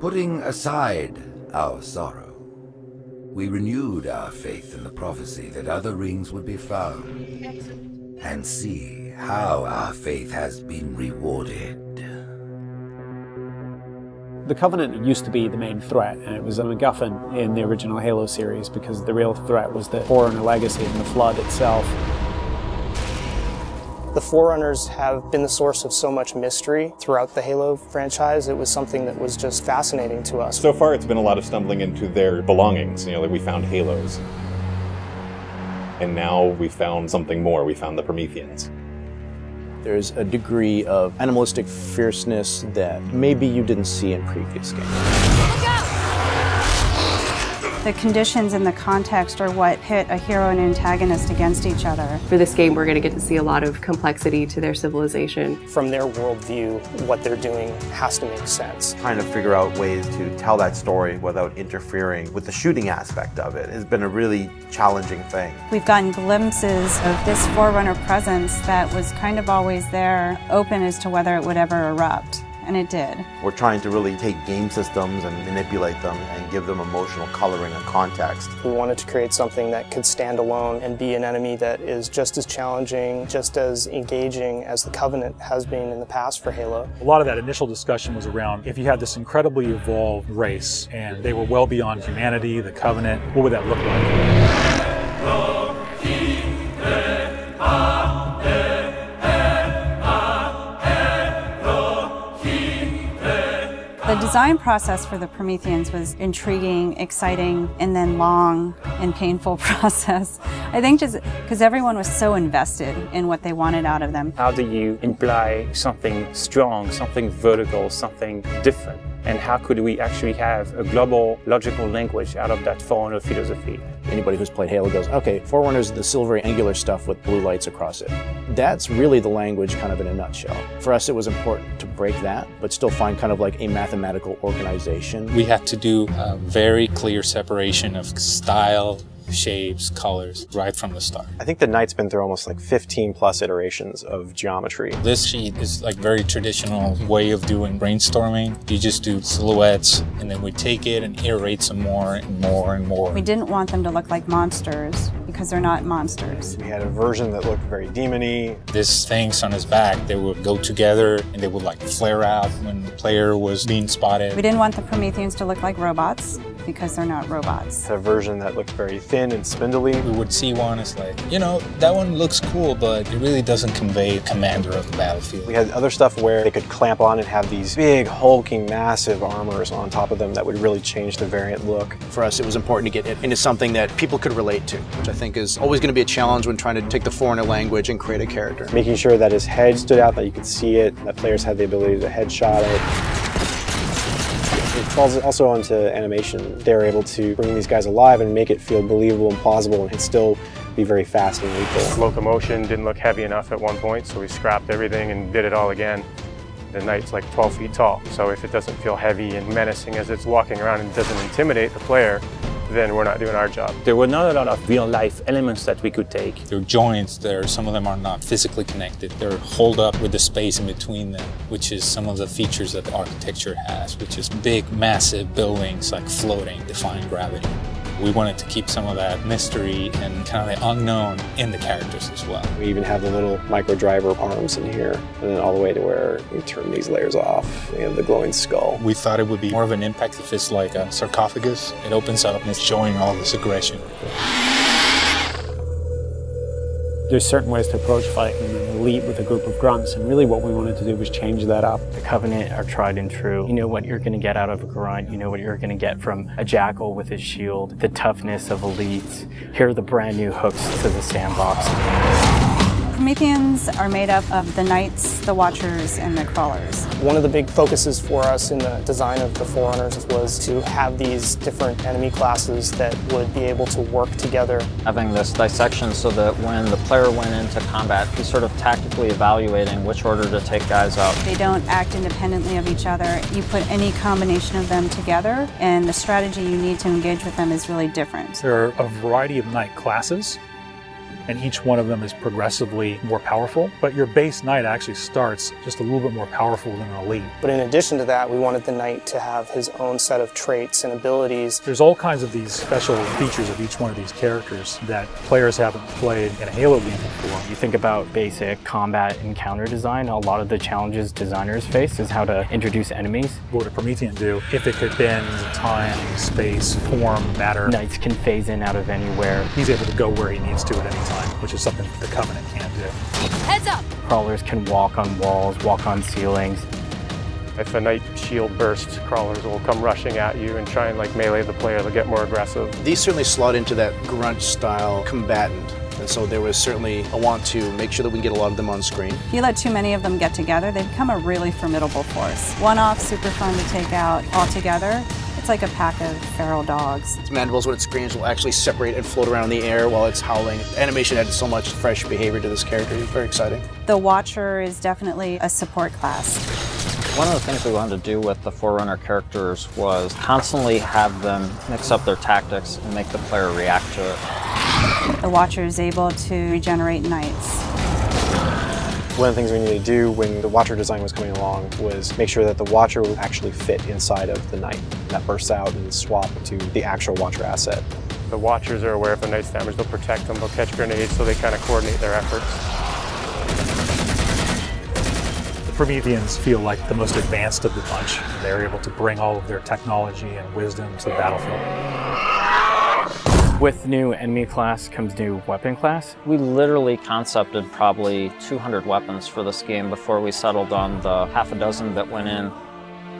Putting aside our sorrow, we renewed our faith in the prophecy that other rings would be found, and see how our faith has been rewarded. The Covenant used to be the main threat, and it was a MacGuffin in the original Halo series because the real threat was the Forerunner legacy and the Flood itself. The Forerunners have been the source of so much mystery throughout the Halo franchise. It was something that was just fascinating to us. So far it's been a lot of stumbling into their belongings. Like we found Halos. And now we found something more. We found the Prometheans. There's a degree of animalistic fierceness that maybe you didn't see in previous games. The conditions and the context are what pit a hero and antagonist against each other. For this game, we're going to get to see a lot of complexity to their civilization. From their worldview, what they're doing has to make sense. Trying to figure out ways to tell that story without interfering with the shooting aspect of it has been a really challenging thing. We've gotten glimpses of this Forerunner presence that was kind of always there, open as to whether it would ever erupt. And it did. We're trying to really take game systems and manipulate them and give them emotional coloring and context. We wanted to create something that could stand alone and be an enemy that is just as challenging, just as engaging as the Covenant has been in the past for Halo. A lot of that initial discussion was around if you had this incredibly evolved race and they were well beyond humanity, the Covenant, what would that look like? The design process for the Prometheans was intriguing, exciting, and then long and painful process. I think just because everyone was so invested in what they wanted out of them. How do you imply something strong, something vertical, something different? And how could we actually have a global logical language out of that Forerunner philosophy? Anybody who's played Halo goes, okay, Forerunner's the silvery angular stuff with blue lights across it. That's really the language kind of in a nutshell. For us it was important to break that, but still find kind of like a mathematical organization. We had to do a very clear separation of style, shapes, colors, right from the start. I think the Knight's been through almost like 15 plus iterations of geometry. This sheet is like very traditional way of doing brainstorming. You just do silhouettes and then we take it and iterate some more and more and more. We didn't want them to look like monsters because they're not monsters. We had a version that looked very demon-y. These things on his back, they would go together and they would like flare out when the player was being spotted. We didn't want the Prometheans to look like robots because they're not robots. A version that looked very thin and spindly. We would see one, it's like, you know, that one looks cool, but it really doesn't convey commander of the battlefield. We had other stuff where they could clamp on and have these big, hulking, massive armors on top of them that would really change the variant look. For us, it was important to get it into something that people could relate to, which I think is always going to be a challenge when trying to take the Forerunner language and create a character. Making sure that his head stood out, that you could see it, that players had the ability to headshot it. It falls also onto animation. They're able to bring these guys alive and make it feel believable and plausible and still be very fast and lethal. Locomotion didn't look heavy enough at one point, so we scrapped everything and did it all again. The Knight's like 12 feet tall, so if it doesn't feel heavy and menacing as it's walking around and doesn't intimidate the player, then we're not doing our job. There were not a lot of real-life elements that we could take. There are joints there, some of them are not physically connected. They're holed up with the space in between them, which is some of the features that the architecture has, which is big, massive buildings like floating, defying gravity. We wanted to keep some of that mystery and kind of the unknown in the characters as well. We even have the little micro driver arms in here, and then all the way to where we turn these layers off. We have the glowing skull. We thought it would be more of an impact if it's like a sarcophagus. It opens up and it's showing all this aggression. There's certain ways to approach fighting and lead with a group of grunts, and really what we wanted to do was change that up. The Covenant are tried and true. You know what you're going to get out of a grunt, you know what you're going to get from a jackal with his shield, the toughness of elites. Here are the brand new hooks to the sandbox. Prometheans are made up of the Knights, the Watchers, and the Crawlers. One of the big focuses for us in the design of the Forerunners was to have these different enemy classes that would be able to work together. Having this dissection so that when the player went into combat, he's sort of tactically evaluating which order to take guys out. They don't act independently of each other. You put any combination of them together, and the strategy you need to engage with them is really different. There are a variety of Knight classes, and each one of them is progressively more powerful. But your base knight actually starts just a little bit more powerful than an elite. But in addition to that, we wanted the knight to have his own set of traits and abilities. There's all kinds of these special features of each one of these characters that players haven't played in a Halo game before. You think about basic combat and counter design, a lot of the challenges designers face is how to introduce enemies. What would a Promethean do if it could bend time, space, form, matter? Knights can phase in out of anywhere. He's able to go where he needs to at any time, which is something the Covenant can't do. Heads up! Crawlers can walk on walls, walk on ceilings. If a knight shield bursts, crawlers will come rushing at you and try and like melee the player to get more aggressive. These certainly slot into that grunt style combatant. And so there was certainly a want to make sure that we can get a lot of them on screen. If you let too many of them get together, they become a really formidable force. One-off, super fun to take out. All together, it's like a pack of feral dogs. Its mandibles, when it screams, will actually separate and float around in the air while it's howling. Animation added so much fresh behavior to this character. It's very exciting. The Watcher is definitely a support class. One of the things we wanted to do with the Forerunner characters was constantly have them mix up their tactics and make the player react to it. The Watcher is able to regenerate knights. One of the things we needed to do when the Watcher design was coming along was make sure that the Watcher would actually fit inside of the Knight. That bursts out and swap to the actual Watcher asset. The Watchers are aware if a knight's damaged, they'll protect them, they'll catch grenades, so they kind of coordinate their efforts. The Prometheans feel like the most advanced of the bunch. They're able to bring all of their technology and wisdom to the battlefield. With new enemy class comes new weapon class. We literally concepted probably 200 weapons for this game before we settled on the half a dozen that went in.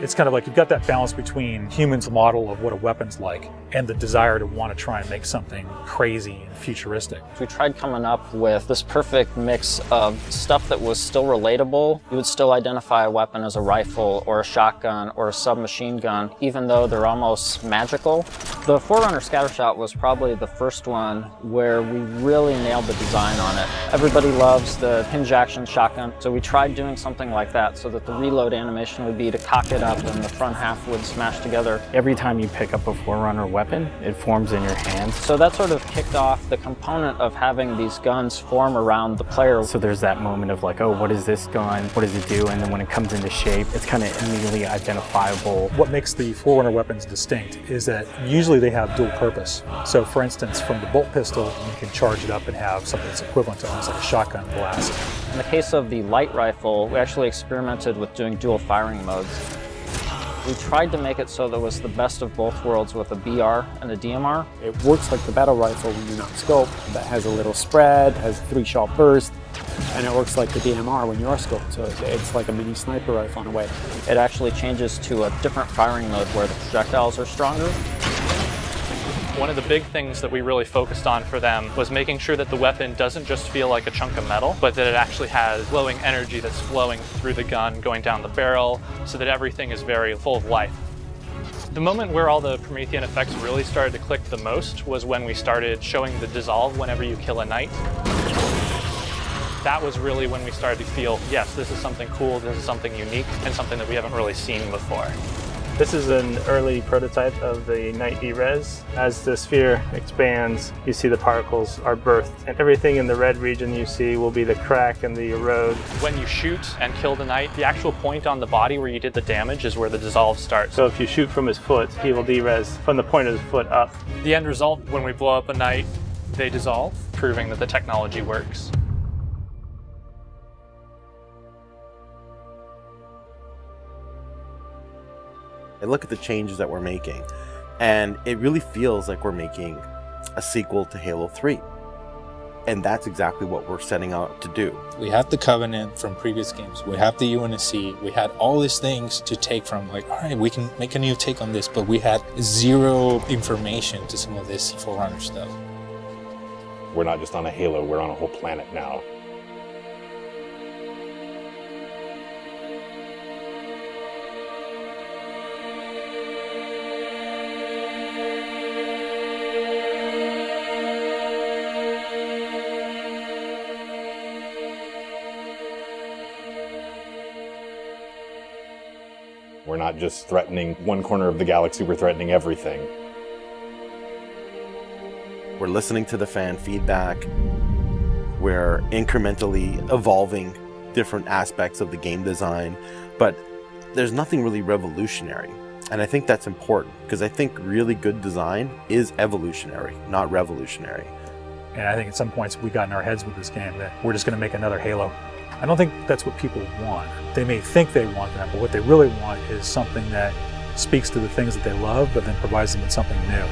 It's kind of like you've got that balance between humans' model of what a weapon's like and the desire to want to try and make something crazy and futuristic. We tried coming up with this perfect mix of stuff that was still relatable. You would still identify a weapon as a rifle or a shotgun or a submachine gun, even though they're almost magical. The Forerunner Scattershot was probably the first one where we really nailed the design on it. Everybody loves the hinge action shotgun, so we tried doing something like that so that the reload animation would be to cock it up and the front half would smash together. Every time you pick up a Forerunner weapon, it forms in your hand. So that sort of kicked off the component of having these guns form around the player. So there's that moment of like, oh, what is this gun? What does it do? And then when it comes into shape, it's kind of immediately identifiable. What makes the Forerunner weapons distinct is that usually they have dual purpose. So for instance, from the bolt pistol, you can charge it up and have something that's equivalent to almost like a shotgun blast. In the case of the light rifle, we actually experimented with doing dual firing modes. We tried to make it so there was the best of both worlds with a BR and a DMR. It works like the battle rifle when you're not scoped. That has a little spread, has 3-shot burst, and it works like the DMR when you are scoped. So it's like a mini sniper rifle in a way. It actually changes to a different firing mode where the projectiles are stronger. One of the big things that we really focused on for them was making sure that the weapon doesn't just feel like a chunk of metal, but that it actually has glowing energy that's flowing through the gun, going down the barrel, so that everything is very full of life. The moment where all the Promethean effects really started to click the most was when we started showing the dissolve whenever you kill a knight. That was really when we started to feel, yes, this is something cool, this is something unique, and something that we haven't really seen before. This is an early prototype of the Knight E-Res. As the sphere expands, you see the particles are birthed, and everything in the red region you see will be the crack and the erode. When you shoot and kill the knight, the actual point on the body where you did the damage is where the dissolve starts. So if you shoot from his foot, he will de-res from the point of his foot up. The end result, when we blow up a knight, they dissolve, proving that the technology works. I look at the changes that we're making, and it really feels like we're making a sequel to Halo 3. And that's exactly what we're setting out to do. We have the Covenant from previous games. We have the UNSC. We had all these things to take from, like, all right, we can make a new take on this, but we had zero information to some of this Forerunner stuff. We're not just on a Halo, we're on a whole planet now. We're not just threatening one corner of the galaxy, we're threatening everything. We're listening to the fan feedback. We're incrementally evolving different aspects of the game design, but there's nothing really revolutionary. And I think that's important, because I think really good design is evolutionary, not revolutionary. And I think at some points we got in our heads with this game that we're just going to make another Halo. I don't think that's what people want. They may think they want that, but what they really want is something that speaks to the things that they love, but then provides them with something new.